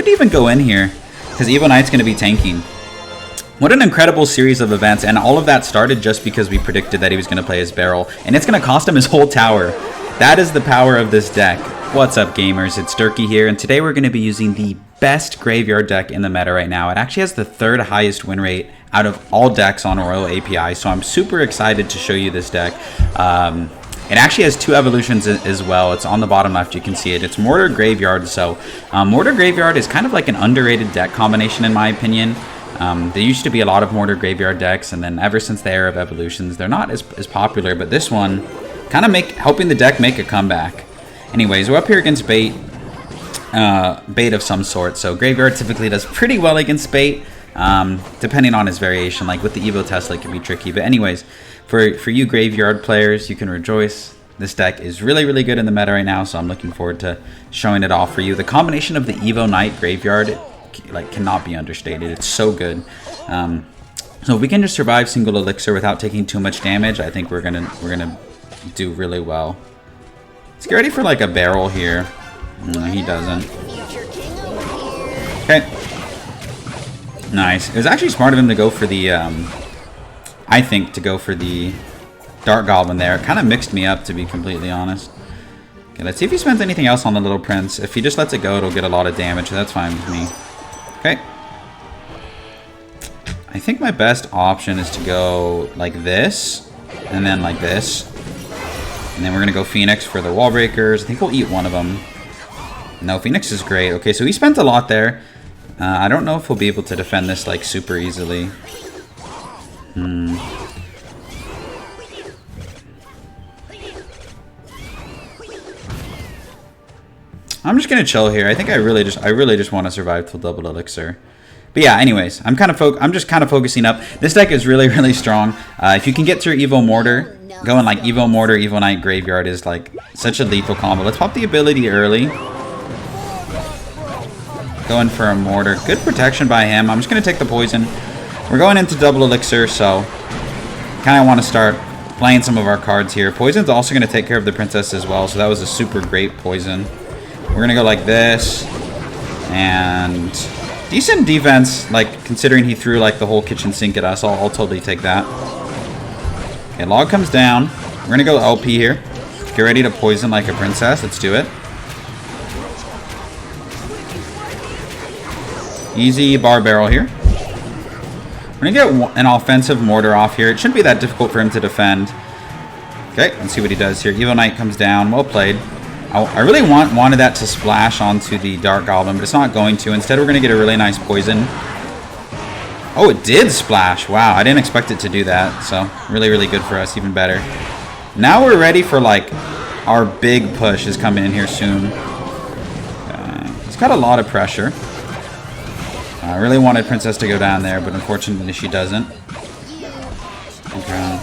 shouldn't even go in here because Evo Knight's going to be tanking. What an incredible series of events, and all of that started just because we predicted that he was going to play his barrel, and it's going to cost him his whole tower. That is the power of this deck. What's up, gamers? It's Durkee here, and today we're going to be using the best graveyard deck in the meta right now. It actually has the third highest win rate out of all decks on Royale API, so I'm super excited to show you this deck. It actually has two evolutions as well. It's on the bottom left, you can see it. It's Mortar Graveyard, so Mortar Graveyard is kind of like an underrated deck combination in my opinion. There used to be a lot of Mortar Graveyard decks, and then ever since the era of evolutions, they're not as popular, but this one kind of helping the deck make a comeback. Anyways, we're up here against bait of some sort, so Graveyard typically does pretty well against bait, depending on his variation. Like with the Evo Tesla, it can be tricky, but anyways, for you Graveyard players, you can rejoice. This deck is really, really good in the meta right now, so I'm looking forward to showing it off for you. The combination of the Evo Knight Graveyard cannot be understated. It's so good. So if we can just survive single Elixir without taking too much damage, I think we're gonna do really well. Let's get ready for like a barrel here. No, he doesn't. Okay. Nice. It was actually smart of him to go for the, I think, to go for the Dark Goblin there. It kind of mixed me up, to be completely honest. Okay, let's see if he spends anything else on the Little Prince. If he just lets it go, it'll get a lot of damage, so that's fine with me. Okay. I think my best option is to go like this, and then like this. And then we're going to go Phoenix for the wall breakers. I think we'll eat one of them. No, Phoenix is great. Okay, so he spent a lot there. I don't know if we'll be able to defend this like super easily. I'm just going to chill here. I think I really just want to survive till double Elixir. But yeah, anyways, I'm just kind of focusing up. This deck is really, really strong. If you can get through Evo Mortar, going like Evo Mortar, Evo Knight Graveyard is like such a lethal combo. Let's pop the ability early. Going for a Mortar. Good protection by him. I'm just going to take the poison. We're going into double Elixir, so kind of want to start playing some of our cards here. Poison's also going to take care of the princess as well, so that was a super great poison. We're going to go like this. And decent defense, like considering he threw like the whole kitchen sink at us. I'll totally take that. Okay, log comes down. We're going to go LP here. Get ready to poison like a princess. Let's do it. Easy bar barrel here. We're going to get an offensive Mortar off here. It shouldn't be that difficult for him to defend. Okay, let's see what he does here. Evo Knight comes down. Well played. I really wanted that to splash onto the Dark Goblin, but it's not going to. Instead, we're going to get a really nice poison. Oh, it did splash. Wow, I didn't expect it to do that. So, really, really good for us. Even better. Now we're ready for, like, our big push is coming in here soon. He's got a lot of pressure. I really wanted Princess to go down there, but unfortunately she doesn't. Okay.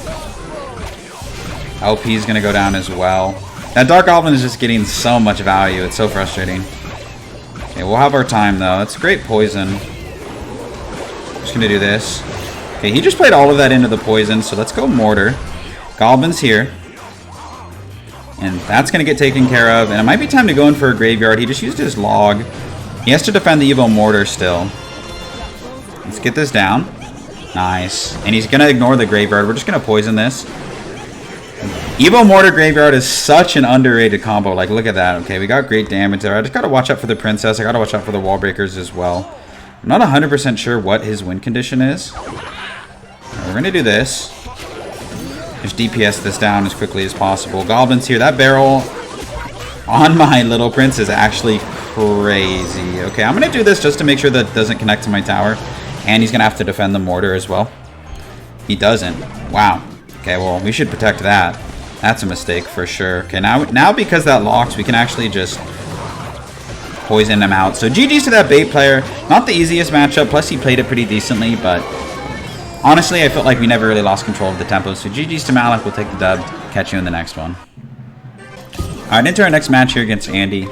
LP is going to go down as well. That Dark Goblin is just getting so much value. It's so frustrating. Okay, we'll have our time, though. That's great poison. Just going to do this. Okay, he just played all of that into the poison, so let's go Mortar. Goblin's here. And that's going to get taken care of. And it might be time to go in for a Graveyard. He just used his log. He has to defend the Evo Mortar still. Let's get this down. Nice. And he's going to ignore the Graveyard. We're just going to poison this. Evo Mortar Graveyard is such an underrated combo. Like, look at that. Okay, we got great damage there. I just got to watch out for the Princess. I got to watch out for the wall breakers as well. I'm not 100% sure what his win condition is. We're going to do this. Just DPS this down as quickly as possible. Goblin's here. That barrel on my Little Prince is actually crazy. Okay, I'm going to do this just to make sure that it doesn't connect to my tower. And he's going to have to defend the Mortar as well. He doesn't. Wow. Okay, well, we should protect that. That's a mistake for sure. Okay, now because that locks, we can actually just poison him out. So GG's to that bait player. Not the easiest matchup, plus he played it pretty decently, but honestly, I felt like we never really lost control of the tempo. So GG's to Malik. We'll take the dub. Catch you in the next one. Alright, into our next match here against Andy.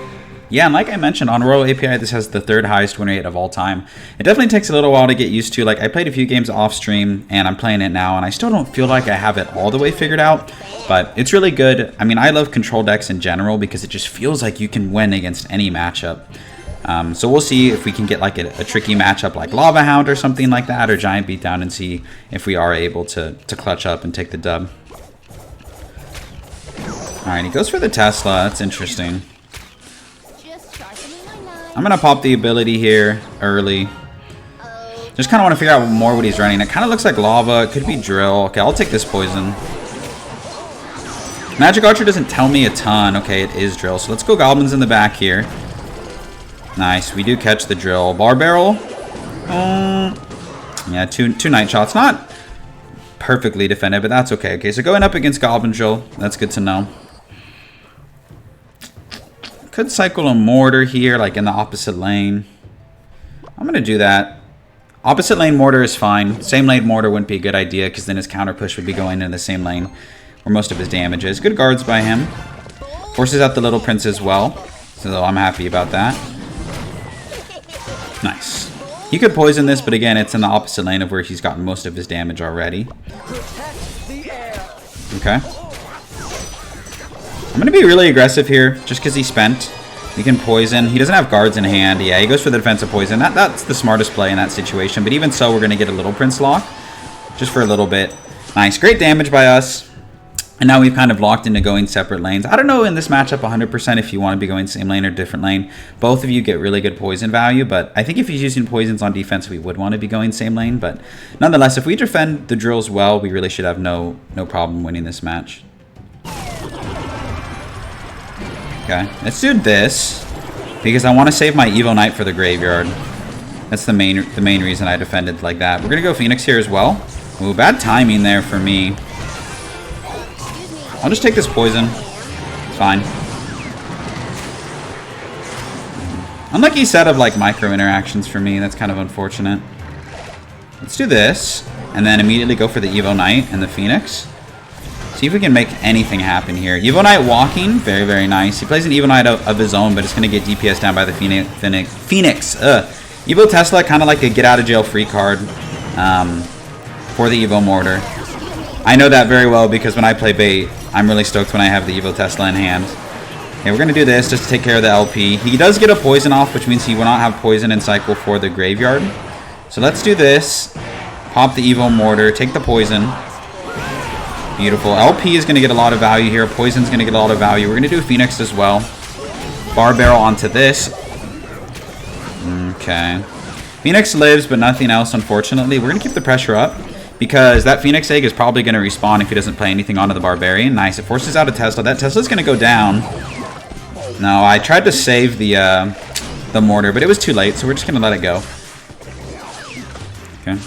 Yeah, and like I mentioned, on Royale API, this has the third highest win rate of all time. It definitely takes a little while to get used to. Like, I played a few games off stream, and I'm playing it now, and I still don't feel like I have it all the way figured out, but it's really good. I mean, I love control decks in general because it just feels like you can win against any matchup. So we'll see if we can get like a tricky matchup like Lava Hound or something like that, or Giant Beatdown, and see if we are able to clutch up and take the dub. Alright, he goes for the Tesla. That's interesting. I'm going to pop the ability here early. Just kind of want to figure out more what he's running. It kind of looks like Lava. It could be Drill. Okay, I'll take this Poison. Magic Archer doesn't tell me a ton. Okay, it is Drill. So let's go Goblins in the back here. Nice. We do catch the Drill. Bar Barrel. Yeah, two Night Shots. Not perfectly defended, but that's okay. Okay, so going up against Goblin Drill. That's good to know. Could cycle a Mortar here, like in the opposite lane. I'm going to do that. Opposite lane Mortar is fine. Same lane Mortar wouldn't be a good idea, because then his counter push would be going in the same lane where most of his damage is. Good guards by him. Forces out the Little Prince as well, so I'm happy about that. Nice. He could poison this, but again, it's in the opposite lane of where he's gotten most of his damage already. Okay. I'm going to be really aggressive here, just because he spent. We can poison. He doesn't have guards in hand. Yeah, he goes for the defensive poison. That's the smartest play in that situation. But even so, we're going to get a Little Prince lock, just for a little bit. Nice. Great damage by us. And now we've kind of locked into going separate lanes. I don't know in this matchup 100% if you want to be going same lane or different lane. Both of you get really good poison value, but I think if he's using poisons on defense, we would want to be going same lane. But nonetheless, if we defend the drills well, we really should have no problem winning this match. Okay, let's do this, because I want to save my Evo Knight for the graveyard. That's the main reason I defended like that. We're going to go Phoenix here as well. Ooh, bad timing there for me. I'll just take this poison. It's fine. Unlucky set of like micro interactions for me. That's kind of unfortunate. Let's do this, and then immediately go for the Evo Knight and the Phoenix. See if we can make anything happen here. Evo Knight walking, very, very nice. He plays an Evo Knight of his own, but it's going to get DPS down by the Phoenix. Evo Tesla, kind of like a get out of jail free card for the Evo Mortar. I know that very well, because when I play bait, I'm really stoked when I have the Evo Tesla in hand. Okay, we're going to do this just to take care of the LP. He does get a poison off, which means he will not have poison in cycle for the graveyard. So let's do this. Pop the Evo Mortar, take the poison. Beautiful. LP is going to get a lot of value here. Poison's going to get a lot of value. We're going to do Phoenix as well. Bar Barrel onto this. Okay. Phoenix lives, but nothing else, unfortunately. We're going to keep the pressure up, because that Phoenix egg is probably going to respawn if he doesn't play anything onto the Barbarian. Nice. It forces out a Tesla. That Tesla's going to go down. No, I tried to save the Mortar, but it was too late, so we're just going to let it go. Okay.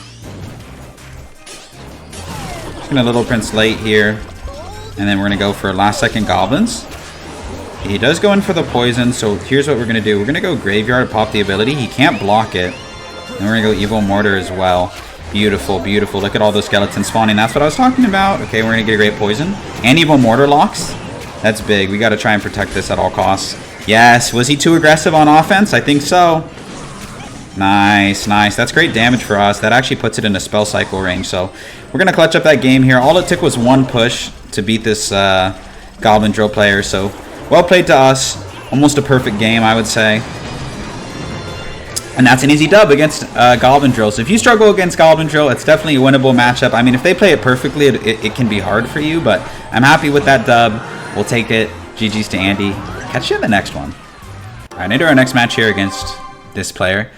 Just going to Little Prince late here. And then we're going to go for last second Goblins. He does go in for the poison, so here's what we're going to do. We're going to go Graveyard, pop the ability. He can't block it. And we're going to go Evo Mortar as well. Beautiful, beautiful. Look at all those skeletons spawning. That's what I was talking about. Okay, we're going to get a great poison. And Evo Mortar locks. That's big. We got to try and protect this at all costs. Yes. Was he too aggressive on offense? I think so. Nice, nice. That's great damage for us. That actually puts it in a spell cycle range. So we're going to clutch up that game here. All it took was one push to beat this Goblin Drill player. So well played to us. Almost a perfect game, I would say. And that's an easy dub against Goblin Drill. So if you struggle against Goblin Drill, it's definitely a winnable matchup. I mean, if they play it perfectly, it can be hard for you. But I'm happy with that dub. We'll take it. GG's to Andy. Catch you in the next one. All right, into our next match here against this player.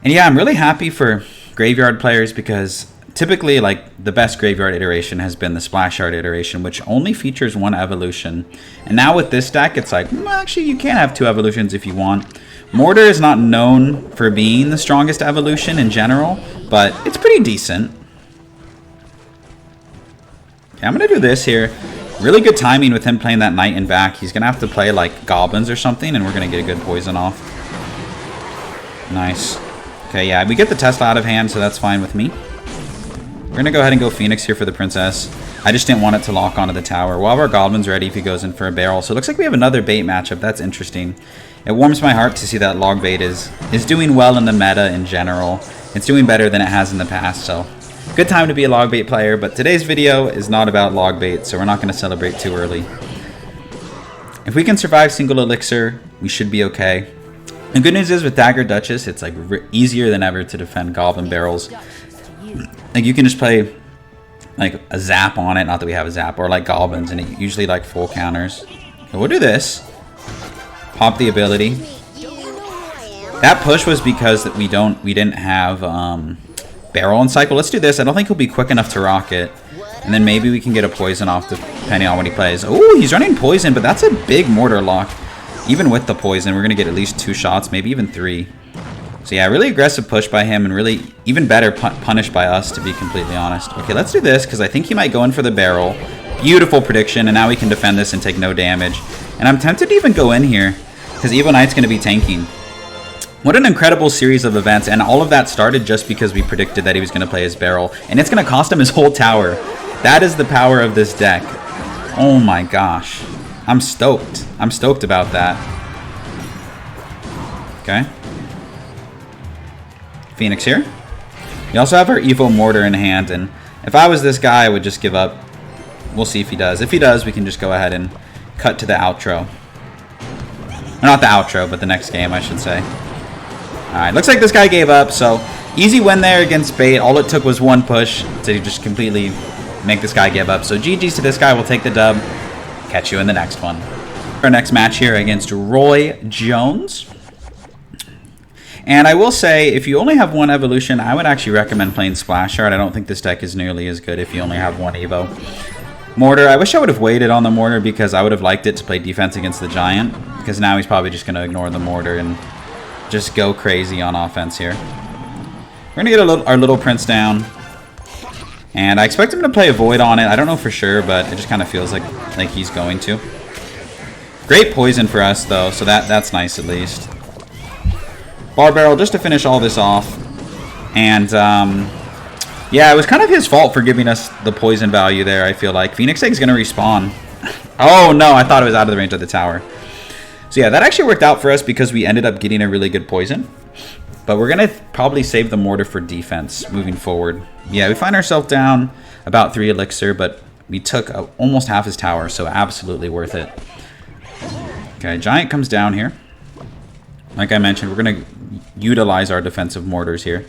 And yeah, I'm really happy for Graveyard players, because typically, like, the best Graveyard iteration has been the Splash Art iteration, which only features one evolution. And now with this deck, it's like, well, actually, you can have two evolutions if you want. Mortar is not known for being the strongest evolution in general, but it's pretty decent. Okay, I'm going to do this here. Really good timing with him playing that Knight in back. He's going to have to play, like, Goblins or something, and we're going to get a good poison off. Nice. Okay, yeah, we get the Tesla out of hand, so that's fine with me. We're going to go ahead and go Phoenix here for the Princess. I just didn't want it to lock onto the tower. We'll have our Goblins ready if he goes in for a barrel. So it looks like we have another bait matchup. That's interesting. It warms my heart to see that log bait is doing well in the meta in general. It's doing better than it has in the past, so good time to be a log bait player. But today's video is not about log bait, so we're not going to celebrate too early. If we can survive single elixir, we should be okay. The good news is with Daggered Duchess, it's like easier than ever to defend Goblin Barrels. Like you can just play like a zap on it, not that we have a zap, or like goblins, and it usually like full counters. So we'll do this. Pop the ability. That push was because that we didn't have barrel and cycle. Let's do this. I don't think he'll be quick enough to rock it. And then maybe we can get a poison off depending on what he plays. Oh, he's running poison, but that's a big mortar lock. Even with the poison, we're going to get at least 2 shots, maybe even 3. So yeah, really aggressive push by him, and really even better punished by us, to be completely honest. Okay, let's do this, because I think he might go in for the barrel. Beautiful prediction, and now we can defend this and take no damage. And I'm tempted to even go in here, because Evo Knight's going to be tanking. What an incredible series of events, and all of that started just because we predicted that he was going to play his barrel. And it's going to cost him his whole tower. That is the power of this deck. Oh my gosh. I'm stoked. I'm stoked about that. Okay. Phoenix here. We also have our Evo Mortar in hand, and if I was this guy, I would just give up. We'll see if he does. If he does, we can just go ahead and cut to the outro. Or not the outro, but the next game, I should say. Alright, looks like this guy gave up, so easy win there against Bait. All it took was one push to just completely make this guy give up. So GG's to this guy. We'll take the dub. Catch you in the next one. Our next match here against Roy Jones. And I will say, if you only have one evolution, I would actually recommend playing Splash Art. I don't think this deck is nearly as good if you only have one Evo. Mortar, I wish I would have waited on the Mortar, because I would have liked it to play defense against the Giant, because now he's probably just going to ignore the Mortar and just go crazy on offense here. We're going to get our little Prince down. And I expect him to play a Void on it. I don't know for sure, but it just kind of feels like he's going to. Great poison for us, though, so that's nice at least. Bar Barrel just to finish all this off. And, yeah, it was kind of his fault for giving us the poison value there, I feel like. Phoenix Egg's going to respawn. Oh, no, I thought it was out of the range of the tower. So, yeah, that actually worked out for us because we ended up getting a really good poison. But we're going to probably save the Mortar for defense moving forward. Yeah, we find ourselves down about 3 elixir, but we took almost half his tower, so absolutely worth it. Okay, Giant comes down here. Like I mentioned, we're going to utilize our defensive mortars here.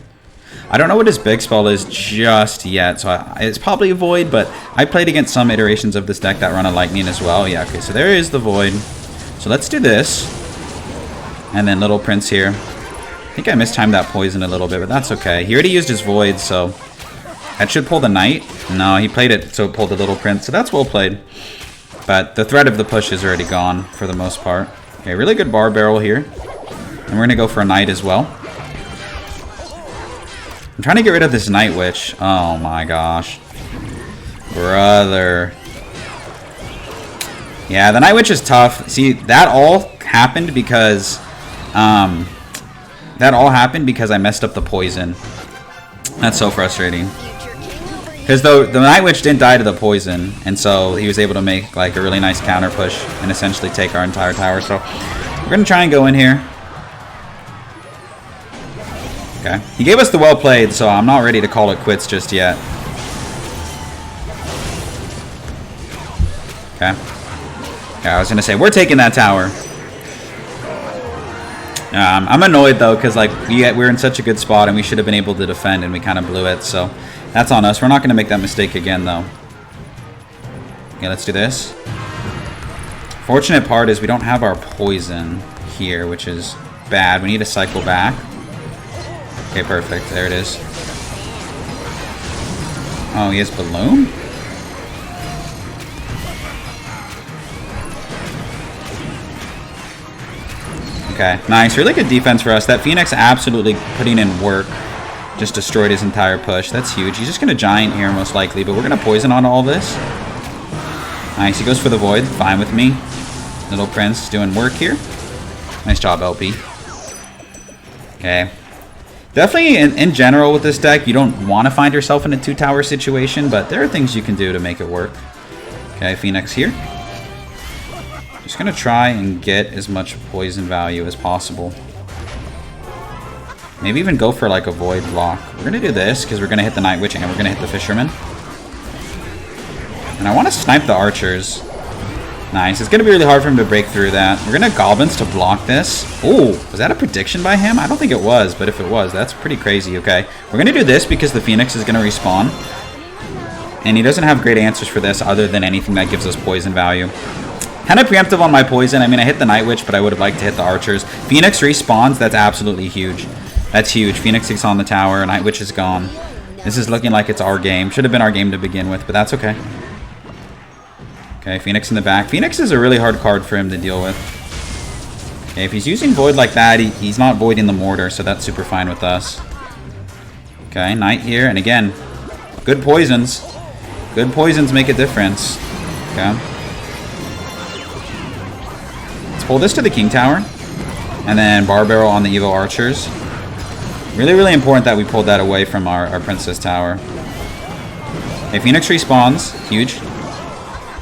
I don't know what his big spell is just yet, so it's probably a Void, but I played against some iterations of this deck that run a Lightning as well. Yeah, okay, so there is the Void. So let's do this. And then Little Prince here. I think I mistimed that poison a little bit, but that's okay. He already used his Void, so that should pull the Knight. No, he played it, so it pulled the Little Prince, so that's well played. But the threat of the push is already gone for the most part. Okay, really good Bar Barrel here. And we're going to go for a Knight as well. I'm trying to get rid of this Night Witch. Oh my gosh. Brother. Yeah, the Night Witch is tough. See, that all happened because... I messed up the poison. That's so frustrating. Because the Night Witch didn't die to the poison, and so he was able to make like a really nice counter push and essentially take our entire tower. So we're going to try and go in here. Okay. He gave us the well played, so I'm not ready to call it quits just yet. Okay. Yeah, I was going to say, we're taking that tower. I'm annoyed, though, because like we're in such a good spot, and we should have been able to defend, and we kind of blew it. So that's on us. We're not going to make that mistake again, though. Okay, let's do this. Fortunate part is we don't have our poison here, which is bad. We need to cycle back. Okay, perfect. There it is. Oh, he has Balloon? Okay, nice. Really good defense for us. That Phoenix absolutely putting in work. Just destroyed his entire push. That's huge. He's just going to Giant here, most likely, but we're going to poison on all this. Nice. He goes for the Void. Fine with me. Little Prince doing work here. Nice job, LP. Okay. Definitely, in general with this deck, you don't want to find yourself in a 2-tower situation, but there are things you can do to make it work. Okay, Phoenix here. Just going to try and get as much poison value as possible. Maybe even go for like a Void block. We're going to do this because we're going to hit the Night Witch and we're going to hit the Fisherman. And I want to snipe the archers. Nice. It's going to be really hard for him to break through that. We're going to Goblins to block this. Ooh, was that a prediction by him? I don't think it was, but if it was, that's pretty crazy. Okay, we're going to do this because the Phoenix is going to respawn. And he doesn't have great answers for this other than anything that gives us poison value. Kind of preemptive on my poison. I mean, I hit the Night Witch, but I would have liked to hit the archers. Phoenix respawns. That's absolutely huge. That's huge. Phoenix is on the tower. Night Witch is gone. This is looking like it's our game. Should have been our game to begin with, but that's okay. Okay, Phoenix in the back. Phoenix is a really hard card for him to deal with. Okay, if he's using Void like that, he's not voiding the Mortar, so that's super fine with us. Okay, Knight here, and again, good poisons. Good poisons make a difference. Okay. Let's pull this to the King Tower, and then Bar Barrel on the Evo Archers. Really, really important that we pulled that away from our Princess Tower. Okay, Phoenix respawns. Huge.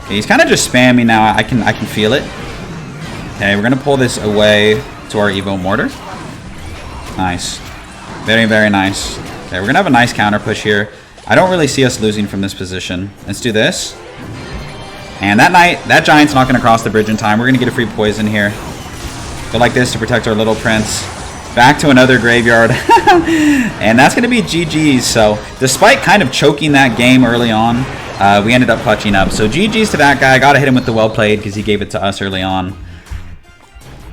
Okay, he's kind of just spamming now. I can feel it. Okay, we're going to pull this away to our Evo Mortar. Nice. Very, very nice. Okay, we're going to have a nice counter push here. I don't really see us losing from this position. Let's do this. And that Giant's not going to cross the bridge in time. We're going to get a free poison here. Go like this to protect our little prince. Back to another graveyard. And that's going to be GG's. So, despite kind of choking that game early on, we ended up clutching up. So, GG's to that guy. I got to hit him with the well played because he gave it to us early on.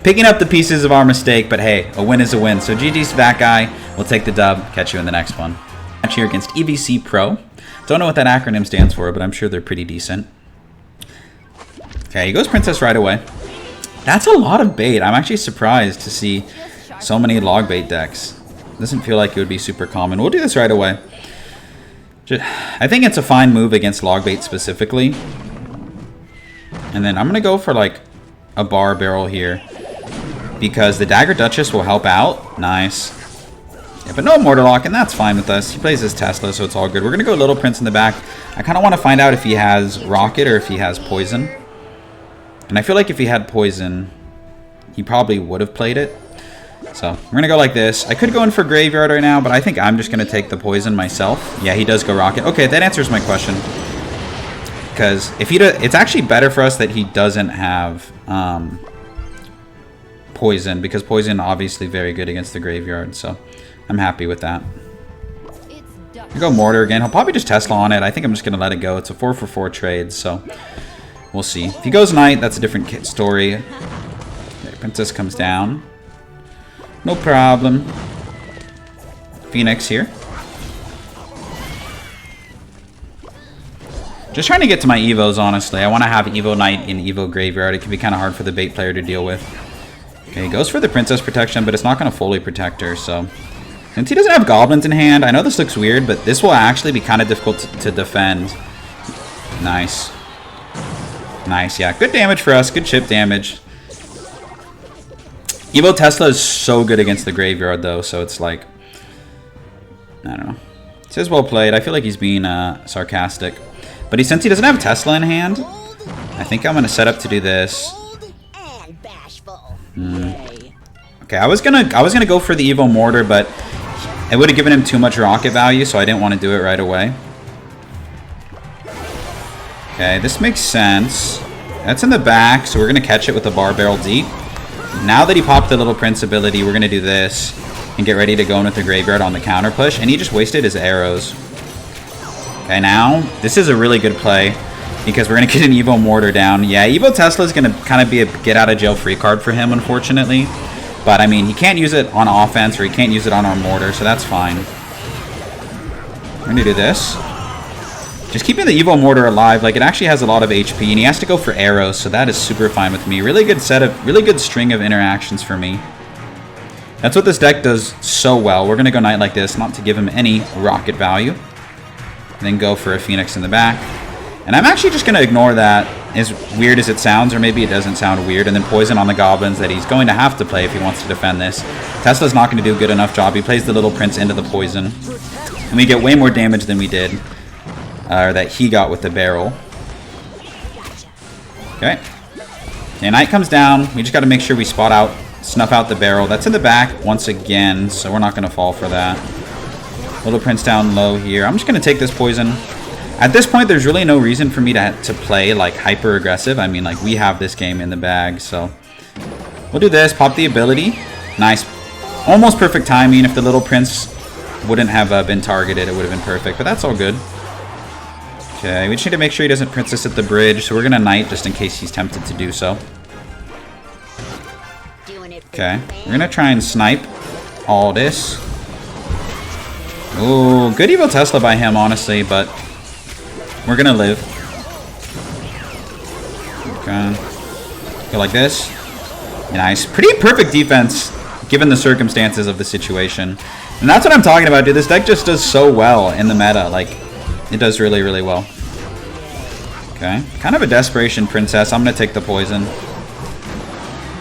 Picking up the pieces of our mistake, but hey, a win is a win. So, GG's to that guy. We'll take the dub. Catch you in the next one. Match here against EVC Pro. Don't know what that acronym stands for, but I'm sure they're pretty decent. Okay, he goes Princess right away. That's a lot of bait. I'm actually surprised to see so many log bait decks. Doesn't feel like it would be super common. We'll do this right away. I think it's a fine move against log bait specifically. And then I'm going to go for like a Bar Barrel here. Because the Daggered Duchess will help out. Nice. Yeah, but no Mortar Lock, and that's fine with us. He plays his Tesla, so it's all good. We're going to go Little Prince in the back. I kind of want to find out if he has Rocket or if he has Poison. And I feel like if he had Poison, he probably would have played it. So, we're going to go like this. I could go in for Graveyard right now, but I think I'm just going to take the Poison myself. Yeah, he does go Rocket. Okay, that answers my question. Because if it's actually better for us that he doesn't have Poison, because Poison obviously very good against the Graveyard, so I'm happy with that. We go Mortar again. He'll probably just Tesla on it. I think I'm just going to let it go. It's a 4-for-4 trade, so we'll see. If he goes Knight, that's a different story. Okay, Princess comes down. No problem. Phoenix here. Just trying to get to my Evos, honestly. I want to have Evo Knight in Evo Graveyard. It can be kind of hard for the bait player to deal with. Okay, he goes for the Princess protection, but it's not going to fully protect her, so... Since he doesn't have Goblins in hand, I know this looks weird, but this will actually be kind of difficult to defend. Nice. Nice, yeah. Good damage for us. Good chip damage. Evo Tesla is so good against the Graveyard, though, so it's like... I don't know. It says well played. I feel like he's being sarcastic. But since he doesn't have Tesla in hand, I think I'm going to set up to do this. Okay, I was gonna go for the Evo Mortar, but it would have given him too much rocket value, so I didn't want to do it right away. Okay, this makes sense. That's in the back, so we're gonna catch it with the Bar Barrel deep. Now that he popped the Little Prince ability, we're gonna do this and get ready to go in with the Graveyard on the counter push, and he just wasted his arrows. Okay, now this is a really good play because we're gonna get an Evo Mortar down. Yeah, Evo Tesla is gonna kind of be a get out of jail free card for him, unfortunately. But, I mean, he can't use it on offense or he can't use it on our Mortar, so that's fine. We're going to do this. Just keeping the Evo Mortar alive, like, it actually has a lot of HP, and he has to go for arrows, so that is super fine with me. Really good string of interactions for me. That's what this deck does so well. We're going to go Knight like this, not to give him any rocket value. And then go for a Phoenix in the back. And I'm actually just going to ignore that, as weird as it sounds, or maybe it doesn't sound weird, and then Poison on the Goblins that he's going to have to play if he wants to defend this. Tesla's not going to do a good enough job. He plays the Little Prince into the Poison. And we get way more damage than we did, or that he got with the barrel. Okay. And Knight comes down. We just got to make sure we snuff out the barrel. That's in the back once again, so we're not going to fall for that. Little Prince down low here. I'm just going to take this Poison. At this point, there's really no reason for me to play like hyper aggressive. I mean, like we have this game in the bag, so we'll do this. Pop the ability. Nice. Almost perfect timing. If the little prince wouldn't have been targeted, it would have been perfect, but that's all good. Okay, we just need to make sure he doesn't princess at the bridge, so we're gonna knight just in case he's tempted to do so. Okay, we're gonna try and snipe all this. Ooh, good evil Tesla by him, honestly, but we're gonna live. Okay, go like this. Nice, pretty perfect defense given the circumstances of the situation. And that's what I'm talking about, dude. This deck just does so well in the meta. Like, it does really, really well. Okay, kind of a desperation princess. I'm gonna take the poison.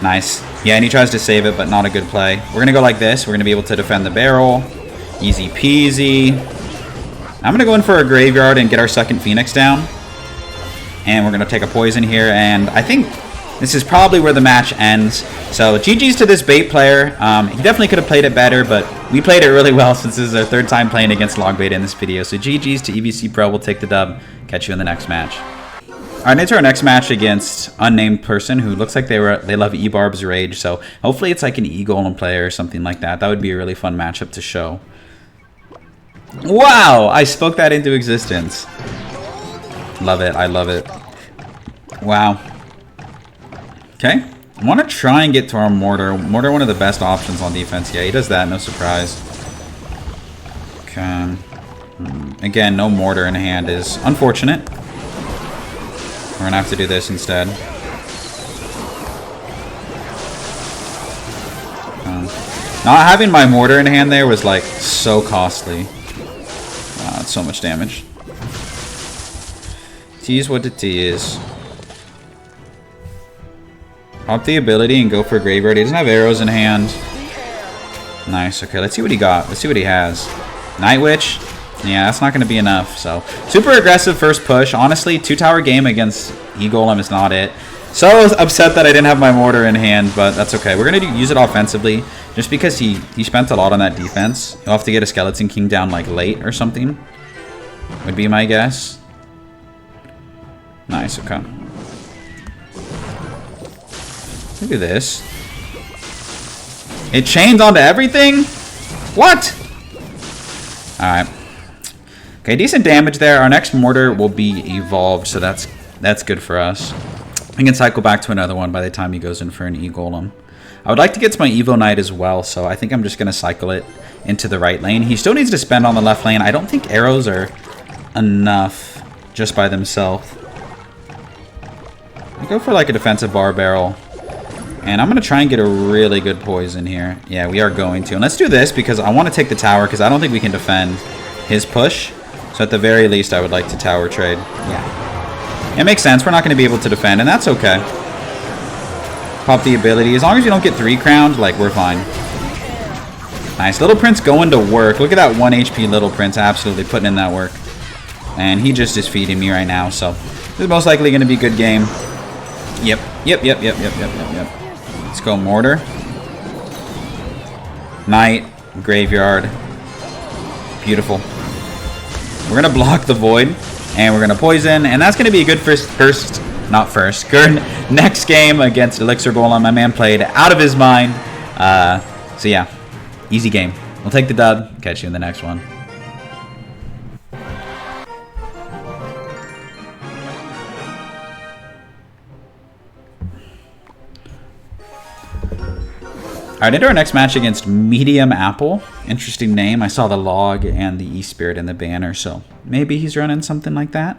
Nice. Yeah, and he tries to save it, but not a good play. We're gonna go like this. We're gonna be able to defend the barrel. Easy peasy. I'm gonna go in for a graveyard and get our second Phoenix down. And we're gonna take a poison here, and I think this is probably where the match ends. So GG's to this bait player. He definitely could have played it better, but we played it really well since this is our third time playing against log bait in this video. So GG's to EVC Pro. We'll take the dub. Catch you in the next match. All right, into our next match against unnamed person who looks like they love E-Barb's Rage. So hopefully it's like an E-Golem player or something like that. That would be a really fun matchup to show. Wow, I spoke that into existence. Love it. I love it. Wow. Okay. I want to try and get to our Mortar. Mortar, one of the best options on defense. Yeah, he does that. No surprise. Okay. Again, no Mortar in hand is unfortunate. We're going to have to do this instead. Not having my Mortar in hand there was like so costly. Wow, it's so much damage. T is what the T is. Pop the ability and go for a graveyard. He doesn't have arrows in hand. Nice. Okay, let's see what he got. Let's see what he has. Night Witch. Yeah, that's not going to be enough. So, super aggressive first push. Honestly, 2-tower game against E-Golem is not it. So upset that I didn't have my Mortar in hand, but that's okay. We're going to use it offensively just because he spent a lot on that defense. He'll have to get a Skeleton King down like late or something. Would be my guess. Nice, okay. Look at this. It chains onto everything? What? Alright. Okay, decent damage there. Our next Mortar will be evolved, so that's good for us. We can cycle back to another one by the time he goes in for an E-Golem. I would like to get to my Evo Knight as well, so I think I'm just going to cycle it into the right lane. He still needs to spend on the left lane. I don't think arrows are enough just by themselves. I go for like a defensive bar barrel. And I'm going to try and get a really good poison here. Yeah, we are going to. And let's do this because I want to take the tower because I don't think we can defend his push. So at the very least, I would like to tower trade. Yeah. It makes sense. We're not going to be able to defend, and that's okay. Pop the ability. As long as you don't get 3 crowned, like, we're fine. Nice. Little Prince going to work. Look at that 1 HP Little Prince absolutely putting in that work. And he just is feeding me right now, so this is most likely going to be a good game. Yep. Let's go Mortar. Knight. Graveyard. Beautiful. We're going to block the Void. And we're going to poison. And that's going to be a good good next game against Elixir Golem. My man played out of his mind. So yeah. Easy game. We'll take the dub. Catch you in the next one. Alright, into our next match against Medium Apple. Interesting name. I saw the log and the E-Spirit in the banner, so maybe he's running something like that.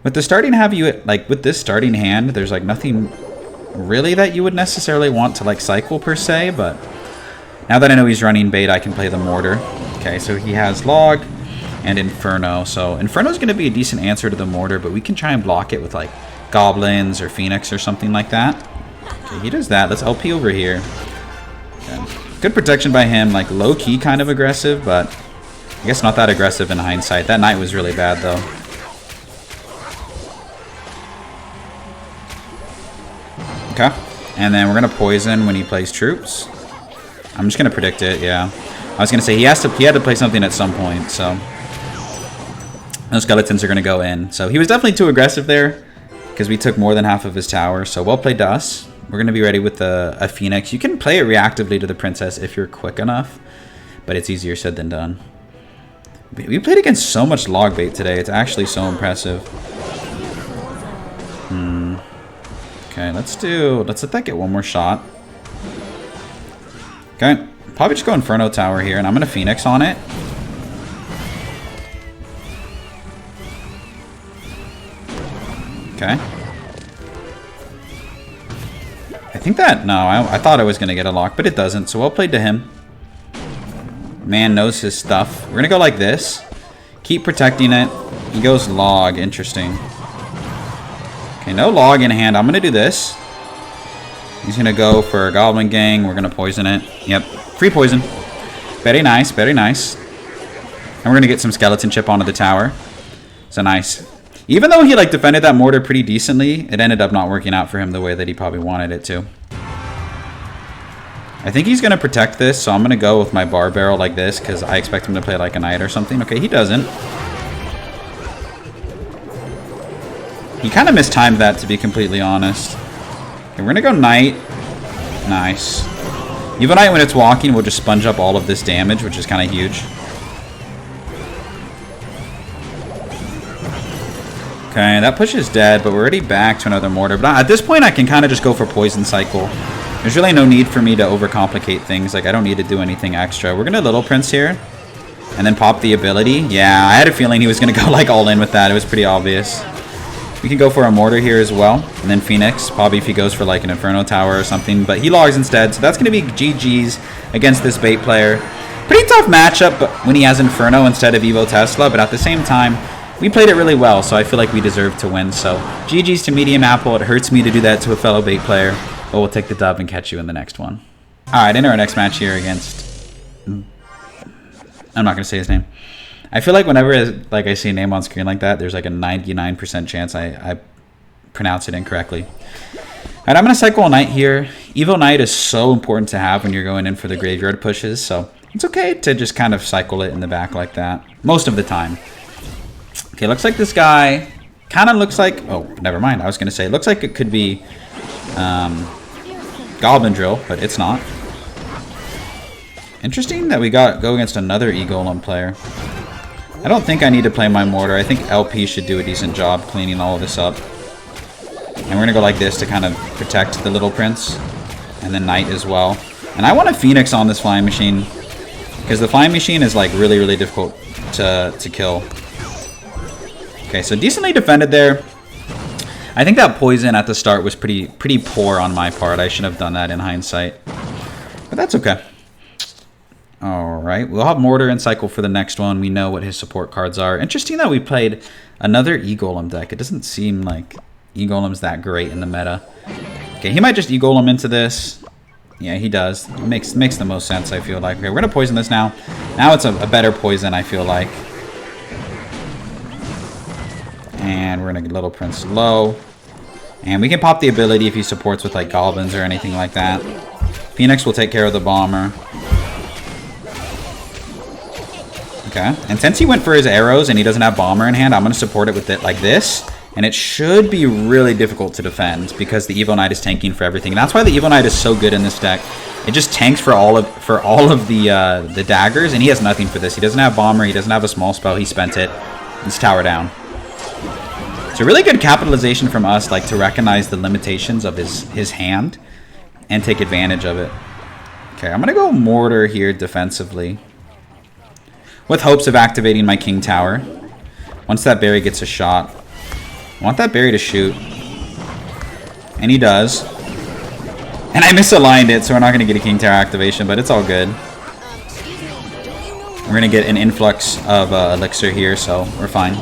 With the starting with this starting hand, there's like nothing really that you would necessarily want to like cycle per se, but now that I know he's running bait, I can play the Mortar. Okay, so he has log and Inferno. So Inferno is going to be a decent answer to the Mortar, but we can try and block it with like Goblins or Phoenix or something like that. Okay, he does that. Let's LP over here. Good protection by him, like low-key kind of aggressive, but I guess not that aggressive in hindsight. That Knight was really bad, though. Okay, and then we're going to poison when he plays troops. I'm just going to predict it, yeah. I was going to say he had to play something at some point, so. Those skeletons are going to go in. So he was definitely too aggressive there because we took more than half of his tower. So well played to us. We're going to be ready with a Phoenix. You can play it reactively to the Princess if you're quick enough, but it's easier said than done. We played against so much log bait today. It's actually so impressive. Okay, let's let that get one more shot. Okay, probably just go Inferno Tower here, and I'm going to Phoenix on it. Okay. I think that, no, I thought I was going to get a lock, but it doesn't, so well played to him. Man knows his stuff. We're going to go like this. Keep protecting it. He goes log, interesting. Okay, no log in hand. I'm going to do this. He's going to go for a Goblin Gang. We're going to poison it. Yep, free poison. Very nice, very nice. And we're going to get some skeleton chip onto the tower. So nice. Even though he like defended that mortar pretty decently, it ended up not working out for him the way that he probably wanted it to. I think he's going to protect this, so I'm going to go with my bar barrel like this because I expect him to play like a knight or something. Okay, he doesn't. He kind of mistimed that, to be completely honest. Okay, we're going to go knight. Nice. Evo Knight, when it's walking, will just sponge up all of this damage, which is kind of huge. Okay, that push is dead, but we're already back to another mortar. But at this point, I can kind of just go for poison cycle. There's really no need for me to overcomplicate things. Like, I don't need to do anything extra. We're going to Little Prince here. And then pop the ability. Yeah, I had a feeling he was going to go, like, all in with that. It was pretty obvious. We can go for a mortar here as well. And then Phoenix. Probably if he goes for, like, an Inferno Tower or something. But he logs instead. So that's going to be GG's against this bait player. Pretty tough matchup but when he has Inferno instead of Evo Tesla. But at the same time, we played it really well, so I feel like we deserve to win. So, GG's to Medium Apple. It hurts me to do that to a fellow bait player, but we'll take the dub and catch you in the next one. Alright, enter our next match here against... I'm not going to say his name. I feel like whenever I see a name on screen like that, there's like a 99% chance I pronounce it incorrectly. Alright, I'm going to cycle a knight here. Evo Knight is so important to have when you're going in for the graveyard pushes, so it's okay to just kind of cycle it in the back like that. Most of the time. Okay, looks like this guy kind of looks like... Oh, never mind. I was going to say, it looks like it could be Goblin Drill, but it's not. Interesting that we go against another E-Golem player. I don't think I need to play my Mortar. I think LP should do a decent job cleaning all of this up. And we're going to go like this to kind of protect the Little Prince. And then Knight as well. And I want a Phoenix on this Flying Machine. Because the Flying Machine is like really, really difficult to kill. Okay, so decently defended there. I think that poison at the start was pretty poor on my part. I should have done that in hindsight. But that's okay. Alright, we'll have Mortar and Cycle for the next one. We know what his support cards are. Interesting that we played another E-Golem deck. It doesn't seem like E-Golem's that great in the meta. Okay, he might just E-Golem into this. Yeah, he does. It makes the most sense, I feel like. Okay, we're going to poison this now. Now it's a better poison, I feel like. And we're going to get Little Prince low. And we can pop the ability if he supports with like goblins or anything like that. Phoenix will take care of the bomber. Okay. And since he went for his arrows and he doesn't have bomber in hand, I'm going to support it with it like this. And it should be really difficult to defend because the Evo Knight is tanking for everything. And that's why the Evo Knight is so good in this deck. It just tanks for all of the daggers, and he has nothing for this. He doesn't have bomber. He doesn't have a small spell. He spent it. He's tower down. So really good capitalization from us, like to recognize the limitations of his hand and take advantage of it. Okay, I'm gonna go Mortar here defensively, with hopes of activating my King Tower. Once that berry gets a shot, I want that berry to shoot, and he does. And I misaligned it, so we're not gonna get a King Tower activation, but it's all good. We're gonna get an influx of Elixir here, so we're fine.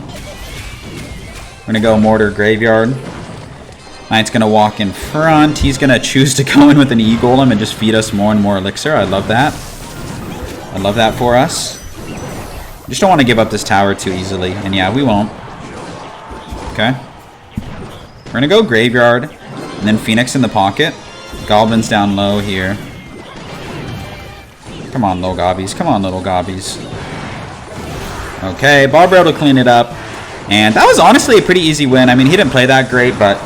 We're going to go Mortar Graveyard. Knight's going to walk in front. He's going to choose to go in with an E-Golem and just feed us more and more Elixir. I love that. I love that for us. Just don't want to give up this tower too easily. And yeah, we won't. Okay. We're going to go Graveyard. And then Phoenix in the pocket. Goblins down low here. Come on, little gobbies. Come on, little gobbies. Okay, Barbell to clean it up. And that was honestly a pretty easy win. I mean, he didn't play that great, but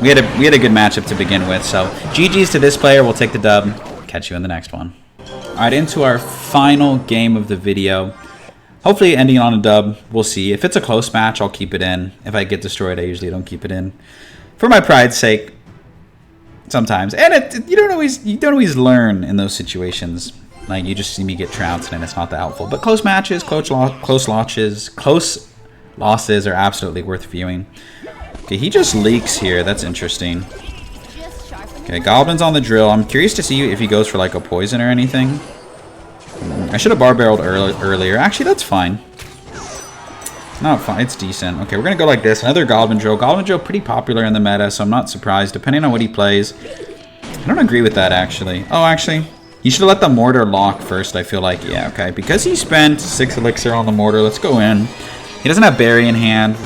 we had a good matchup to begin with. So GG's to this player. We'll take the dub. Catch you in the next one. All right, into our final game of the video. Hopefully ending on a dub. We'll see. If it's a close match, I'll keep it in. If I get destroyed, I usually don't keep it in. For my pride's sake, sometimes. And you don't always learn in those situations. Like, you just see me get trounced and it's not that helpful. But close matches, close losses are absolutely worth viewing. Okay, he just leaks here. That's interesting. Okay, Goblin's on the drill. I'm curious to see if he goes for like a poison or anything. I should have bar barreled earlier. Actually, that's fine. Not fine. It's decent. Okay, we're going to go like this. Another Goblin drill. Goblin drill pretty popular in the meta, so I'm not surprised. Depending on what he plays. I don't agree with that, actually. Oh, actually, you should have let the Mortar lock first, I feel like. Yeah, okay. Because he spent 6 Elixir on the Mortar, let's go in. He doesn't have Berry in hand.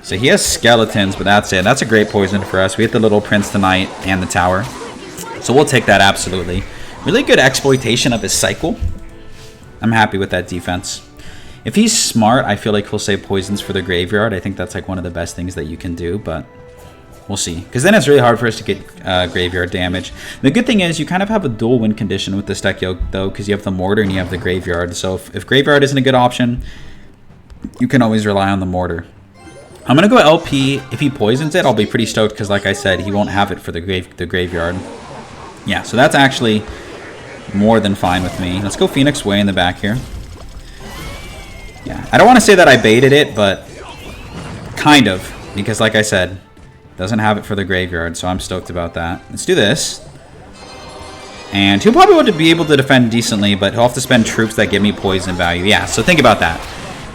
So he has Skeletons, but that's it. That's a great poison for us. We hit the Little Prince tonight and the Tower. So we'll take that, absolutely. Really good exploitation of his cycle. I'm happy with that defense. If he's smart, I feel like he'll save poisons for the graveyard. I think that's like one of the best things that you can do, but we'll see. Because then it's really hard for us to get graveyard damage. The good thing is you kind of have a dual win condition with this deck, though, because you have the Mortar and you have the graveyard. So if graveyard isn't a good option, you can always rely on the Mortar. I'm going to go LP. If he poisons it, I'll be pretty stoked because, like I said, he won't have it for the graveyard. Yeah, so that's actually more than fine with me. Let's go Phoenix way in the back here. Yeah, I don't want to say that I baited it, but kind of. Because, like I said, doesn't have it for the graveyard, so I'm stoked about that. Let's do this. And he'll probably be able to defend decently, but he'll have to spend troops that give me poison value. Yeah, so think about that.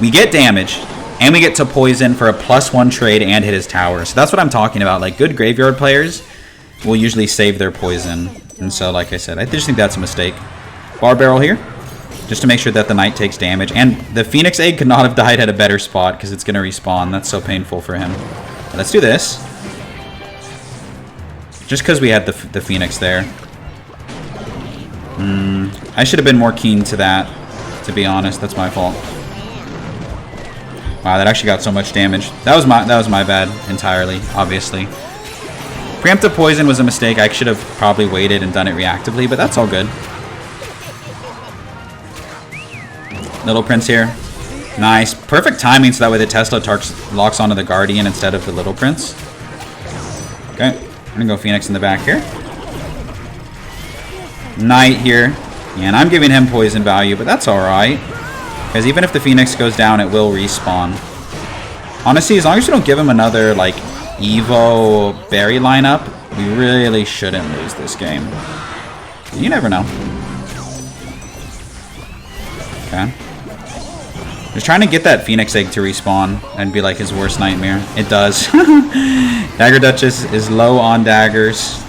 We get damage. And we get to poison for a +1 trade and hit his tower. So that's what I'm talking about. Like, good graveyard players will usually save their poison. And so, like I said, I just think that's a mistake. Bar barrel here. Just to make sure that the knight takes damage. And the Phoenix egg could not have died at a better spot because it's going to respawn. That's so painful for him. But let's do this. Just because we had the Phoenix there. I should have been more keen to that, to be honest. That's my fault. Wow, that actually got so much damage. That was my bad entirely, obviously. Preemptive poison was a mistake. I should have probably waited and done it reactively, but that's all good. Little Prince here. Nice. Perfect timing so that way the Tesla locks onto the Guardian instead of the Little Prince. Okay. I'm going to go Phoenix in the back here. Knight here. And I'm giving him poison value, but that's alright. Because even if the Phoenix goes down, it will respawn. Honestly, as long as you don't give him another, like, Evo Berry lineup, we really shouldn't lose this game. You never know. Okay. Just trying to get that Phoenix egg to respawn and be like his worst nightmare. It does. Dagger Duchess is low on daggers.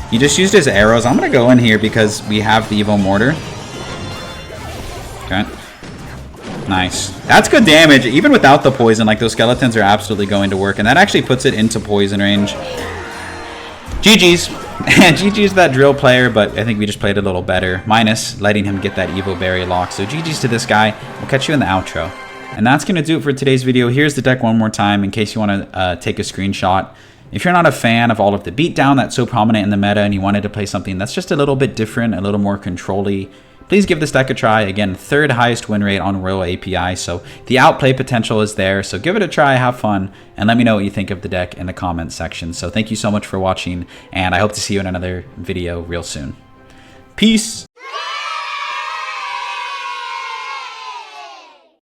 He just used his arrows. I'm going to go in here because we have the Evo Mortar. Okay. Nice. That's good damage. Even without the poison, like, those skeletons are absolutely going to work. And that actually puts it into poison range. GG's. And GG's that drill player, but I think we just played a little better. Minus letting him get that Evo Berry lock. So GG's to this guy. We'll catch you in the outro. And that's going to do it for today's video. Here's the deck one more time in case you want to take a screenshot. If you're not a fan of all of the beatdown that's so prominent in the meta and you wanted to play something that's just a little bit different, a little more control-y, please give this deck a try. Again, 3rd highest win rate on Royale API, so the outplay potential is there. So give it a try, have fun, and let me know what you think of the deck in the comments section. So thank you so much for watching, and I hope to see you in another video real soon. Peace!